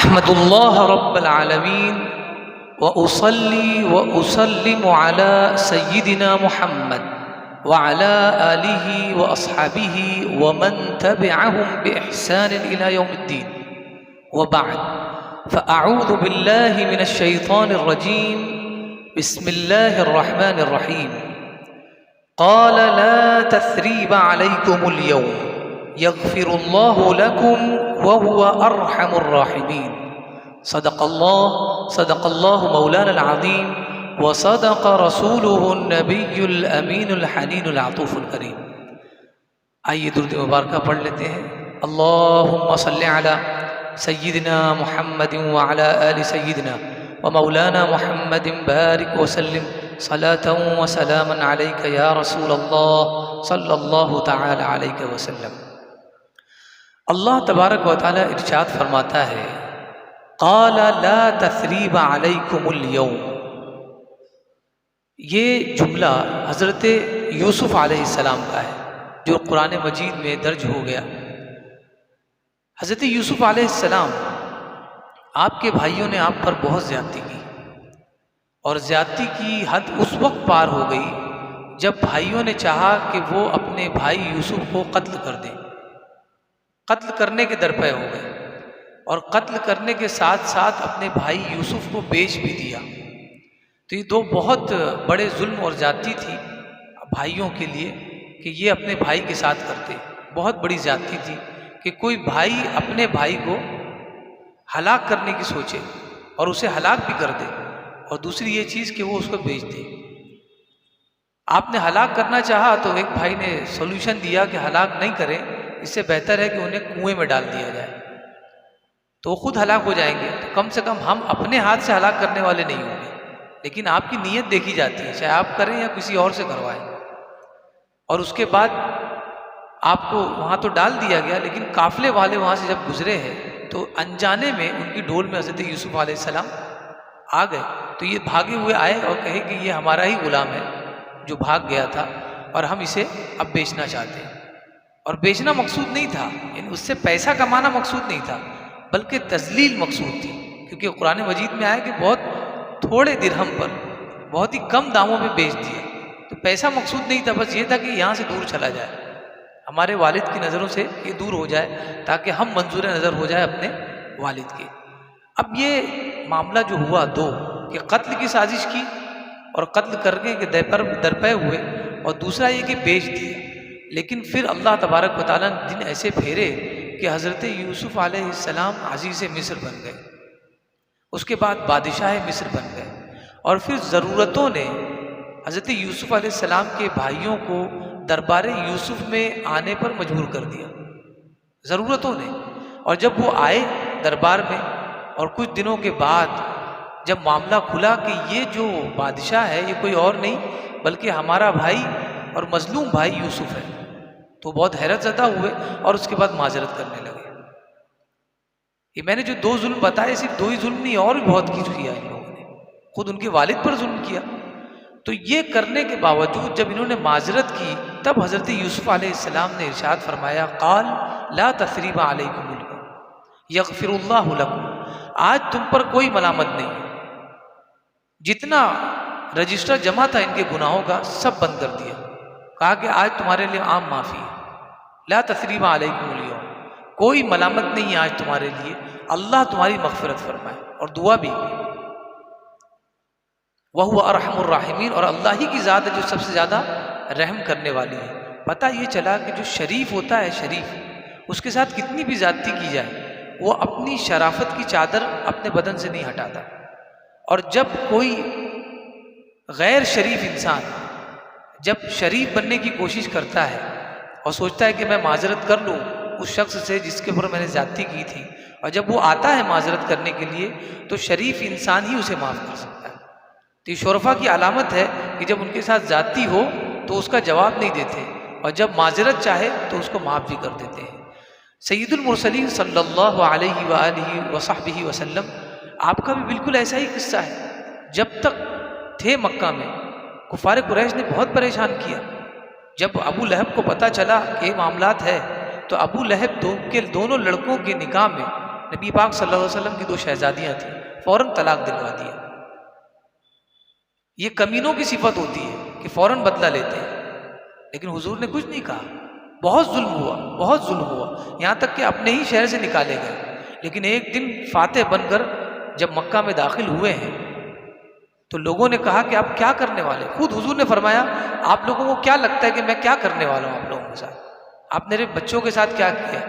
احمد اللہ رب العالمین واصلی واسلم علی سیدنا محمد وعلى آلہ واصحابہ ومن تبعهم بإحسان إلى يوم الدین وبعد فأعوذ باللہ من الشیطان الرجیم بسم اللہ الرحمن الرحیم قال لا تثریب علیکم اليوم یغفر اللہ لکم وهو ارحم الراحمین صدق اللہ مولانا العظیم وصدق رسوله النبی الامین الحنین العطوف الکریم۔ آئیے درود مبارکہ پڑھ لیتے ہیں۔ اللہم صل علی سیدنا محمد وعلی آل سیدنا ومولانا محمد بارک وسلم صلاة وسلاما علیک یا رسول اللہ صلی اللہ تعالی علیہ وسلم۔ اللہ تبارک و تعالی ارشاد فرماتا ہے قال لا تثریب علیکم اليوم۔ یہ جملہ حضرت یوسف علیہ السلام کا ہے جو قرآن مجید میں درج ہو گیا۔ حضرت یوسف علیہ السلام، آپ کے بھائیوں نے آپ پر بہت زیادتی کی، اور زیادتی کی حد اس وقت پار ہو گئی جب بھائیوں نے چاہا کہ وہ اپنے بھائی یوسف کو قتل کر دیں۔ قتل کرنے کے درپے ہو گئے، اور قتل کرنے کے ساتھ ساتھ اپنے بھائی یوسف کو بیچ بھی دیا۔ تو یہ دو بہت بڑے ظلم اور زیادتی تھی بھائیوں کے لیے کہ یہ اپنے بھائی کے ساتھ کرتے۔ بہت بڑی زیادتی تھی کہ کوئی بھائی اپنے بھائی کو ہلاک کرنے کی سوچے اور اسے ہلاک بھی کر دے، اور دوسری یہ چیز کہ وہ اس کو بیچ دے۔ آپ نے ہلاک کرنا چاہا تو ایک بھائی نے سولوشن دیا کہ ہلاک نہیں کریں، اس سے بہتر ہے کہ انہیں کنویں میں ڈال دیا جائے تو وہ خود ہلاک ہو جائیں گے۔ تو کم سے کم ہم اپنے ہاتھ سے ہلاک کرنے والے نہیں ہوں گے، لیکن آپ کی نیت دیکھی جاتی ہے، چاہے آپ کریں یا کسی اور سے کروائیں۔ اور اس کے بعد آپ کو وہاں تو ڈال دیا گیا، لیکن قافلے والے وہاں سے جب گزرے ہیں تو انجانے میں ان کی ڈول میں حضرت یوسف علیہ السلام آ گئے۔ تو یہ بھاگے ہوئے آئے اور کہے کہ یہ ہمارا ہی غلام ہے جو بھاگ گیا تھا، اور ہم اسے اب بیچنا چاہتے ہیں۔ اور بیچنا مقصود نہیں تھا، یعنی اس سے پیسہ کمانا مقصود نہیں تھا، بلکہ تذلیل مقصود تھی، کیونکہ قرآن مجید میں آیا کہ بہت تھوڑے درہم پر بہت ہی کم داموں میں بیچ دیا۔ تو پیسہ مقصود نہیں تھا، بس یہ تھا کہ یہاں سے دور چلا جائے، ہمارے والد کی نظروں سے یہ دور ہو جائے، تاکہ ہم منظور نظر ہو جائے اپنے والد کے۔ اب یہ معاملہ جو ہوا دو، کہ قتل کی سازش کی اور قتل کرنے کے درپے ہوئے، اور دوسرا یہ کہ بیچ دیا۔ لیکن پھر اللہ تبارک و تعالیٰ نے دن ایسے پھیرے کہ حضرت یوسف علیہ السلام عزیز مصر بن گئے، اس کے بعد بادشاہ مصر بن گئے، اور پھر ضرورتوں نے حضرت یوسف علیہ السلام کے بھائیوں کو دربار یوسف میں آنے پر مجبور کر دیا، ضرورتوں نے۔ اور جب وہ آئے دربار میں، اور کچھ دنوں کے بعد جب معاملہ کھلا کہ یہ جو بادشاہ ہے یہ کوئی اور نہیں بلکہ ہمارا بھائی اور مظلوم بھائی یوسف ہے، تو بہت حیرت زدہ ہوئے، اور اس کے بعد معذرت کرنے لگے۔ یہ میں نے جو دو ظلم بتائے، صرف دو ہی ظلم نہیں، اور بھی بہت کچھ کیا ان لوگوں نے، خود ان کے والد پر ظلم کیا۔ تو یہ کرنے کے باوجود جب انہوں نے معذرت کی، تب حضرت یوسف علیہ السلام نے ارشاد فرمایا قال لا تثریب علیکم اليوم یغفر اللہ لکم۔ آج تم پر کوئی ملامت نہیں ہے، جتنا رجسٹر جمع تھا ان کے گناہوں کا سب بند کر دیا، کہا کہ آج تمہارے لیے عام معافی ہے، لا تثریب علیکم اليوم، کوئی ملامت نہیں ہے آج تمہارے لیے، اللہ تمہاری مغفرت فرمائے۔ اور دعا بھی کی، وَهُوَ أَرْحَمُ الرَّاحِمِينَ، اور اللہ ہی کی ذات ہے جو سب سے زیادہ رحم کرنے والی ہے۔ پتہ یہ چلا کہ جو شریف ہوتا ہے، شریف، اس کے ساتھ کتنی بھی زیادتی کی جائے وہ اپنی شرافت کی چادر اپنے بدن سے نہیں ہٹاتا۔ اور جب کوئی غیر شریف انسان جب شریف بننے کی کوشش کرتا ہے اور سوچتا ہے کہ میں معذرت کر لوں اس شخص سے جس کے اوپر میں نے زیادتی کی تھی، اور جب وہ آتا ہے معذرت کرنے کے لیے تو شریف انسان ہی اسے معاف کر سکتا ہے۔ تو یہ شرفا کی علامت ہے کہ جب ان کے ساتھ زیادتی ہو تو اس کا جواب نہیں دیتے، اور جب معذرت چاہے تو اس کو معاف بھی کر دیتے ہیں۔ سید المرسلین صلی اللہ علیہ وآلہ وصحبہ وسلم، آپ کا بھی بالکل ایسا ہی قصہ ہے۔ جب تک تھے مکہ میں، کفار قریش نے بہت پریشان کیا۔ جب ابو لہب کو پتہ چلا کہ یہ معاملات ہے تو ابو لہب کے دونوں لڑکوں کے نکاح میں نبی پاک صلی اللہ علیہ وسلم کی 2 شہزادیاں تھیں، فوراً طلاق دلوا دیا۔ یہ کمینوں کی صفت ہوتی ہے کہ فوراً بدلہ لیتے ہیں، لیکن حضور نے کچھ نہیں کہا۔ بہت ظلم ہوا، بہت ظلم ہوا، یہاں تک کہ اپنے ہی شہر سے نکالے گئے۔ لیکن ایک دن فاتح بن کر جب مکہ میں داخل ہوئے ہیں تو لوگوں نے کہا کہ آپ کیا کرنے والے؟ خود حضور نے فرمایا آپ لوگوں کو کیا لگتا ہے کہ میں کیا کرنے والا ہوں آپ لوگوں کے ساتھ؟ آپ نے میرے بچوں کے ساتھ کیا کیا؟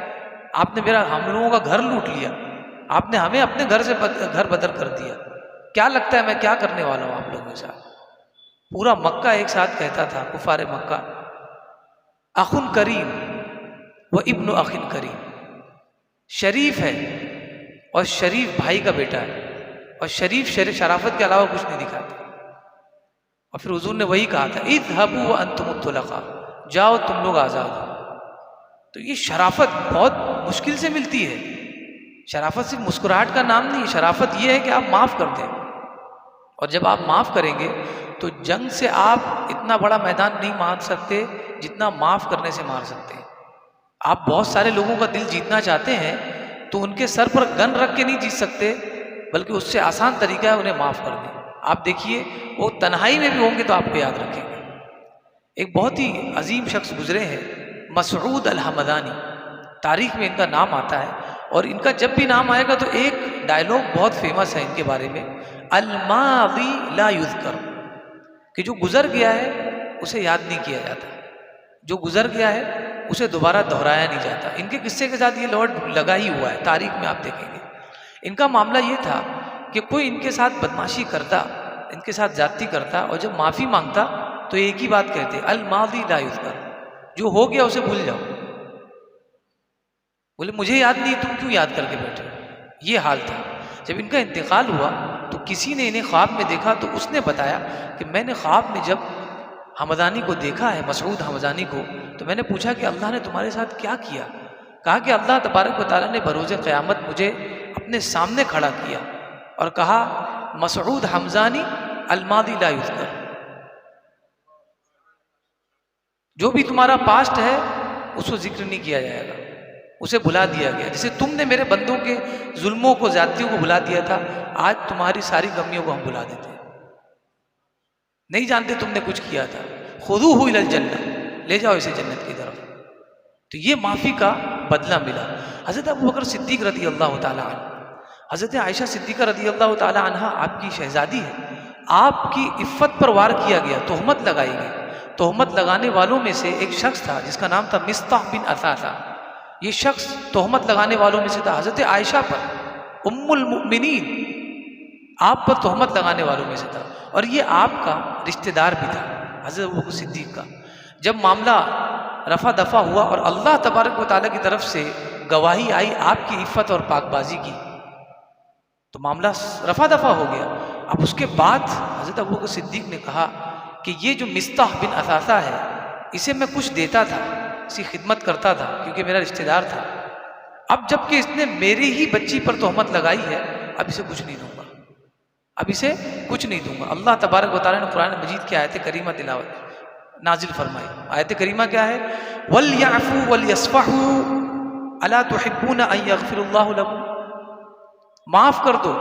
آپ نے ہم لوگوں کا گھر لوٹ لیا، آپ نے ہمیں اپنے گھر سے گھر بدر کر دیا، کیا لگتا ہے میں کیا کرنے والا ہوں آپ لوگوں کے ساتھ؟ پورا مکہ ایک ساتھ کہتا تھا، کفار مکہ، اخن کریم و ابن اخن کریم، شریف ہے اور شریف بھائی کا بیٹا ہے، اور شریف شرافت کے علاوہ کچھ نہیں دکھاتا۔ اور پھر حضور نے وہی کہا تھا اذهبوا وانتم الطلقاء، جاؤ تم لوگ آزاد ہو۔ تو یہ شرافت بہت مشکل سے ملتی ہے۔ شرافت صرف مسکراہٹ کا نام نہیں، شرافت یہ ہے کہ آپ معاف کر دیں، اور جب آپ معاف کریں گے تو جنگ سے آپ اتنا بڑا میدان نہیں مار سکتے جتنا معاف کرنے سے مار سکتے ہیں۔ آپ بہت سارے لوگوں کا دل جیتنا چاہتے ہیں تو ان کے سر پر گن رکھ کے نہیں جیت سکتے، بلکہ اس سے آسان طریقہ ہے انہیں معاف کر دیں۔ آپ دیکھیے وہ تنہائی میں بھی ہوں گے تو آپ کو یاد رکھیں گے۔ ایک بہت ہی عظیم شخص گزرے ہیں، مسعود الحمدانی، تاریخ میں ان کا نام آتا ہے، اور ان کا جب بھی نام آئے گا تو ایک ڈائلاگ بہت فیمس ہے ان کے بارے میں، الماضی لا یذکر، کہ جو گزر گیا ہے اسے یاد نہیں کیا جاتا، جو گزر گیا ہے اسے دوبارہ دہرایا نہیں جاتا۔ ان کے قصے کے ساتھ یہ لوٹ لگا ہی ہوا ہے، تاریخ میں آپ دیکھیں گے۔ ان کا معاملہ یہ تھا کہ کوئی ان کے ساتھ بدماشی کرتا، ان کے ساتھ زیادتی کرتا، اور جب معافی مانگتا تو ایک ہی بات کہتے، الماضی لا یذکر، جو ہو گیا اسے بھول جاؤ۔ بولے مجھے یاد نہیں، تم کیوں یاد کر کے بیٹھے؟ یہ حال تھا۔ جب ان کا انتقال ہوا تو کسی نے انہیں خواب میں دیکھا تو اس نے بتایا کہ میں نے خواب میں جب حمدانی کو دیکھا ہے، مسعود حمدانی کو، تو میں نے پوچھا کہ اللہ نے تمہارے ساتھ کیا کیا؟ کہا کہ اللہ تبارک و تعالیٰ نے بروز قیامت مجھے اپنے سامنے کھڑا کیا اور کہا مسعود حمدانی الماضی لا یذکر، جو بھی تمہارا پاسٹ ہے اس کو ذکر نہیں کیا جائے گا، اسے بھلا دیا گیا۔ جیسے تم نے میرے بندوں کے ظلموں کو، زیادتیوں کو بھلا دیا تھا، آج تمہاری ساری غمیوں کو ہم بھلا دیتے ہیں۔ نہیں جانتے تم نے کچھ کیا تھا، خذوہ الی الجنہ، لے جاؤ اسے جنت کی طرف۔ تو یہ معافی کا بدلہ ملا۔ حضرت ابوبکر صدیق رضی اللہ تعالیٰ عنہ، حضرت عائشہ صدیقہ رضی اللہ تعالیٰ عنہ آپ کی شہزادی ہے، آپ کی عفت پر وار کیا گیا، تہمت لگائی گئی۔ تہمت لگانے والوں میں سے ایک شخص تھا جس کا نام تھا مصطح بن اثاثہ۔ یہ شخص تہمت لگانے والوں میں سے تھا، حضرت عائشہ پر، ام المؤمنین، آپ پر تہمت لگانے والوں میں سے تھا، اور یہ آپ کا رشتہ دار بھی تھا حضرت ابوبکر صدیق کا۔ جب معاملہ رفع دفع ہوا اور اللہ تبارک و تعالیٰ کی طرف سے گواہی آئی آپ کی عفت اور پاک بازی کی، تو معاملہ رفع دفع ہو گیا۔ اب اس کے بعد حضرت ابوبکر صدیق نے کہا کہ یہ جو مصطح بن اثاثہ ہے اسے میں کچھ دیتا تھا، اس کی خدمت کرتا تھا کیونکہ میرا رشتہ دار تھا، اب جب کہ اس نے میری ہی بچی پر تہمت لگائی ہے، اب اسے کچھ نہیں دوں گا، اب اسے کچھ نہیں دوں گا۔ اللہ تبارک و تعالیٰ نے قرآن مجید کی آیت کریمہ تلاوت نازل فرمائی۔ آیت کریمہ کیا ہے؟ وَلْيَعْفُوا وَلْيَصْفَحُوا أَلَا تُحِبُّونَ أَن يَغْفِرَ اللَّهُ لَكُمْ، معاف کر دو،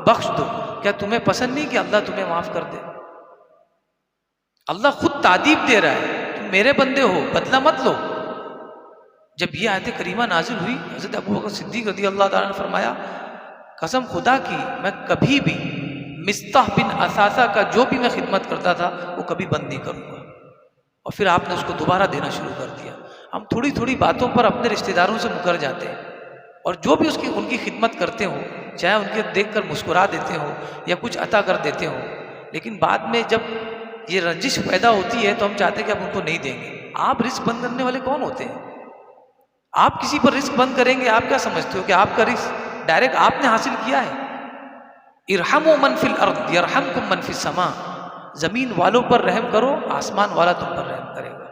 بخش دو، کیا تمہیں پسند نہیں کہ اللہ تمہیں معاف کر دے؟ اللہ خود تعدیب دے رہا ہے، تم میرے بندے ہو، بدلہ مت لو۔ جب یہ آیت کریمہ نازل ہوئی، حضرت ابوبکر صدیق رضی اللہ تعالیٰ نے فرمایا قسم خدا کی میں کبھی بھی مصطح بن اثاثہ کا جو بھی میں خدمت کرتا تھا وہ کبھی بند نہیں کروں گا۔ اور پھر آپ نے اس کو دوبارہ دینا شروع کر دیا۔ ہم تھوڑی تھوڑی باتوں پر اپنے رشتہ داروں سے مکر جاتے ہیں، اور جو بھی ان کی خدمت کرتے ہوں، چاہے ان کے دیکھ کر مسکرا دیتے ہوں یا کچھ عطا کر دیتے ہوں، لیکن بعد میں جب یہ رنجش پیدا ہوتی ہے تو ہم چاہتے ہیں کہ ہم ان کو نہیں دیں گے۔ آپ رزق بند کرنے والے کون ہوتے ہیں؟ آپ کسی پر رزق بند کریں گے، آپ کیا سمجھتے ہو کہ آپ کا رزق ڈائریکٹ آپ نے حاصل کیا ہے؟ ارحموا من فی الارض یرحمکم من فی السماء، زمین والوں پر رحم کرو، آسمان والا تم پر رحم کرے گا،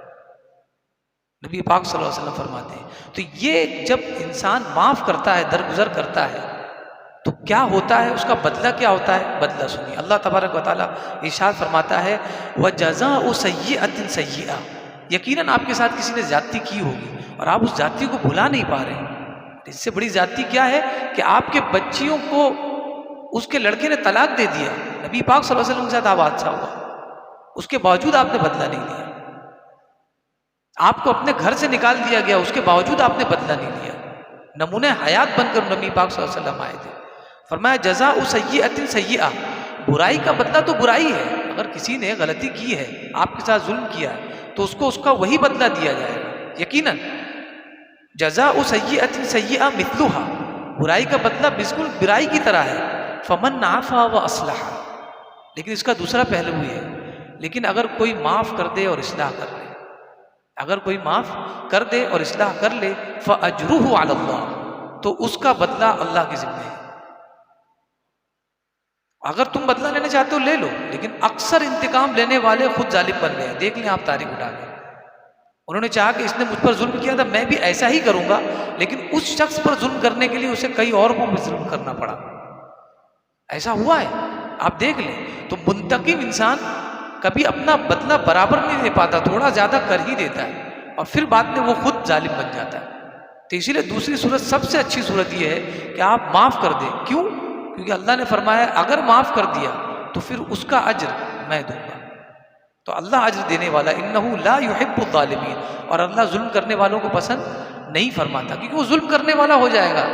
نبی پاک صلی اللہ علیہ وسلم فرماتے ہیں۔ تو یہ جب انسان معاف کرتا ہے، درگزر کرتا ہے، تو کیا ہوتا ہے، اس کا بدلہ کیا ہوتا ہے؟ بدلہ سنیے، اللہ تبارک و تعالیٰ ارشاد فرماتا ہے وَجَزَاءُ سَيِّئَةٍ سَيِّئَةٌ، یقیناً آپ کے ساتھ کسی نے زیادتی کی ہوگی اور آپ اس زیادتی کو بھلا نہیں پا رہے ہیں، اس سے بڑی زیادتی کیا ہے کہ آپ کے بچیوں کو اس کے لڑکے نے طلاق دے دیا، نبی پاک صلی اللہ علیہ وسلم کے ساتھ آپ حادثہ ہوا، اس کے باوجود آپ نے بدلہ نہیں لیا، آپ کو اپنے گھر سے نکال دیا گیا، اس کے باوجود آپ نے بدلہ نہیں لیا، نمونہ حیات بن کر نبی پاک صلی اللہ علیہ وسلم آئے تھے۔ فرمایا جزاء سیئۃ سیئہ، برائی کا بدلہ تو برائی ہے، اگر کسی نے غلطی کی ہے، آپ کے ساتھ ظلم کیا ہے تو اس کو اس کا وہی بدلہ دیا جائے گا یقیناً۔ جزاء سیئۃ سیئہ مثلھا، برائی کا بدلہ بالکل برائی کی طرح ہے۔ فمن عفا واصلح، لیکن اس کا دوسرا پہلو یہ ہے، لیکن اگر کوئی معاف کر دے اور اصلاح کر لے، اگر کوئی معاف کر دے اور اصلاح کر لے، فاجرہ علی اللہ، تو اس کا بدلہ اللہ کے ذمہ ہے۔ اگر تم بدلہ لینا چاہتے ہو لے لو، لیکن اکثر انتقام لینے والے خود ظالم بن گئے، دیکھ لیں آپ تاریخ اٹھا کے، انہوں نے چاہا کہ اس نے مجھ پر ظلم کیا تھا میں بھی ایسا ہی کروں گا، لیکن اس شخص پر ظلم کرنے کے لیے اسے کئی اور کو بھی ظلم کرنا پڑا، ایسا ہوا ہے آپ دیکھ لیں۔ تو منتقم انسان کبھی اپنا بدلہ برابر نہیں دے پاتا، تھوڑا زیادہ کر ہی دیتا ہے اور پھر بعد میں وہ خود ظالم بن جاتا ہے۔ تو اسی لیے دوسری صورت سب سے اچھی صورت یہ ہے کہ آپ معاف کر دیں، کیوں؟ کیونکہ اللہ نے فرمایا اگر معاف کر دیا تو پھر اس کا اجر میں دوں گا، تو اللہ اجر دینے والا، انہ لا یحب الظالمین، اور اللہ ظلم کرنے والوں کو پسند نہیں فرماتا، کیونکہ وہ ظلم کرنے والا ہو جائے گا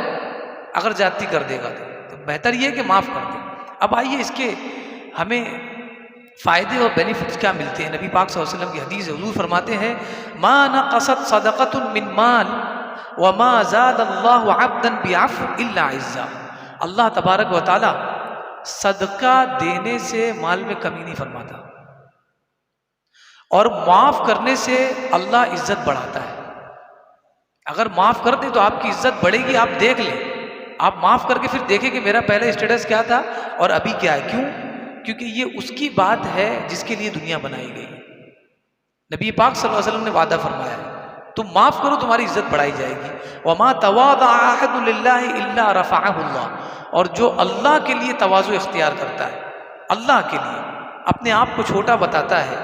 اگر زیادتی کر دے گا تو بہتر یہ ہے کہ معاف کر دیں۔ اب آئیے اس کے ہمیں فائدے اور بینیفٹس کیا ملتے ہیں۔ نبی پاک صلی اللہ علیہ وسلم کی حدیث ہے، حضور فرماتے ہیں ما نقصت صدقۃ من مال وما زاد اللہ عبدا بعفو الا عزا، اللہ تبارک و تعالی صدقہ دینے سے مال میں کمی نہیں فرماتا، اور معاف کرنے سے اللہ عزت بڑھاتا ہے۔ اگر معاف کر دیں تو آپ کی عزت بڑھے گی، آپ دیکھ لیں، آپ معاف کر کے پھر دیکھیں کہ میرا پہلے اسٹیٹس کیا تھا اور ابھی کیا ہے، کیوں؟ کیونکہ یہ اس کی بات ہے جس کے لیے دنیا بنائی گئی۔ نبی پاک صلی اللہ علیہ وسلم نے وعدہ فرمایا ہے تم معاف کرو تمہاری عزت بڑھائی جائے گی۔ وما تواضع احد للہ الا رفعہ اللہ، اور جو اللہ کے لیے تواضع اختیار کرتا ہے، اللہ کے لیے اپنے آپ کو چھوٹا بتاتا ہے،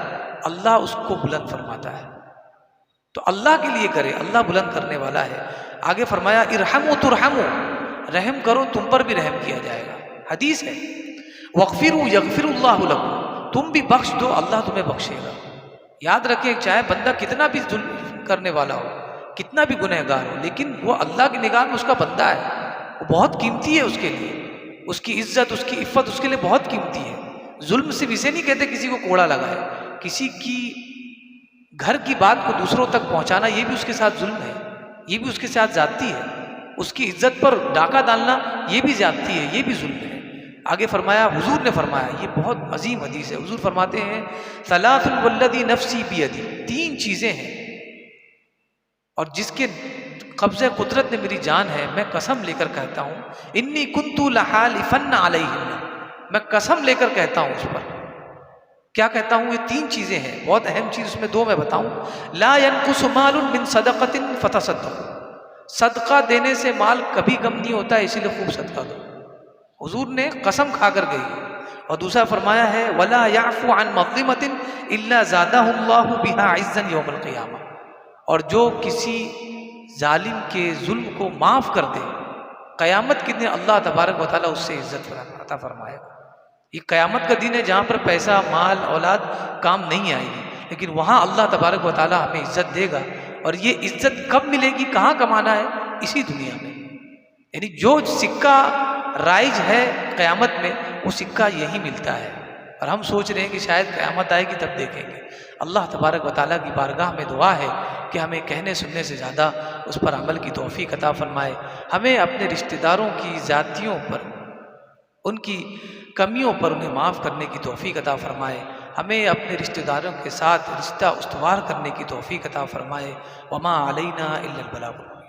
اللہ اس کو بلند فرماتا ہے۔ تو اللہ کے لیے کرے، اللہ بلند کرنے والا ہے۔ آگے فرمایا ارحموا ترحموا، رحم کرو تم پر بھی رحم کیا جائے گا، حدیث ہے۔ واغفروا یغفر اللہ لکم، تم بھی بخش دو اللہ تمہیں بخشے گا۔ یاد رکھیں چاہے بندہ کتنا بھی ظلم کرنے والا ہو، کتنا بھی گنہگار ہو، لیکن وہ اللہ کی نگاہ میں اس کا بندہ ہے، وہ بہت قیمتی ہے اس کے لیے، اس کی عزت اس کی عفت اس کے لیے بہت قیمتی ہے۔ ظلم صرف اسے نہیں کہتے کسی کو کوڑا لگائے، کسی کی گھر کی بات کو دوسروں تک پہنچانا یہ بھی اس کے ساتھ ظلم ہے، یہ بھی اس کے ساتھ زیادتی ہے، اس کی عزت پر ڈاکہ ڈالنا یہ بھی زیادتی ہے، یہ بھی ظلم ہے۔ آگے فرمایا، حضور نے فرمایا، یہ بہت عظیم حدیث ہے، حضور فرماتے ہیں ثلاث والذی نفسی بیدی، تین چیزیں ہیں اور جس کے قبضہ قدرت نے میری جان ہے، میں قسم لے کر کہتا ہوں انی کنت لحالفا علیہن، میں قسم لے کر کہتا ہوں اس پر۔ کیا کہتا ہوں؟ یہ تین چیزیں ہیں، بہت اہم چیز، اس میں دو میں بتاؤں۔ لا ينقص مال من صدقۃ فتصدقوا، صدقہ دینے سے مال کبھی کم نہیں ہوتا ہے، اسی لیے خوب صدقہ دو۔ حضور نے قسم کھا کر گئی۔ اور دوسرا فرمایا ہے ولا يعفو عن مظلمۃ الا زادہ اللہ بها عزا یوم القیامہ، اور جو کسی ظالم کے ظلم کو معاف کر دے قیامت کے دن اللہ تبارک و تعالیٰ اس سے عزت عطا فرمائے گا۔ یہ قیامت کا دن ہے جہاں پر پیسہ مال اولاد کام نہیں آئے گی، لیکن وہاں اللہ تبارک و تعالیٰ ہمیں عزت دے گا۔ اور یہ عزت کب ملے گی، کہاں کمانا ہے؟ اسی دنیا میں۔ یعنی جو سکہ رائج ہے قیامت میں، وہ سکہ یہی ملتا ہے، اور ہم سوچ رہے ہیں کہ شاید قیامت آئے گی تب دیکھیں گے۔ اللہ تبارک و تعالیٰ کی بارگاہ میں دعا ہے کہ ہمیں کہنے سننے سے زیادہ اس پر عمل کی توفیق عطا فرمائے، ہمیں اپنے رشتہ داروں کی زیادتیوں پر، ان کی کمیوں پر انہیں معاف کرنے کی توفیق عطا فرمائے، ہمیں اپنے رشتہ داروں کے ساتھ رشتہ استوار کرنے کی توفیق عطا فرمائے۔ وما علینا الا البلاغ۔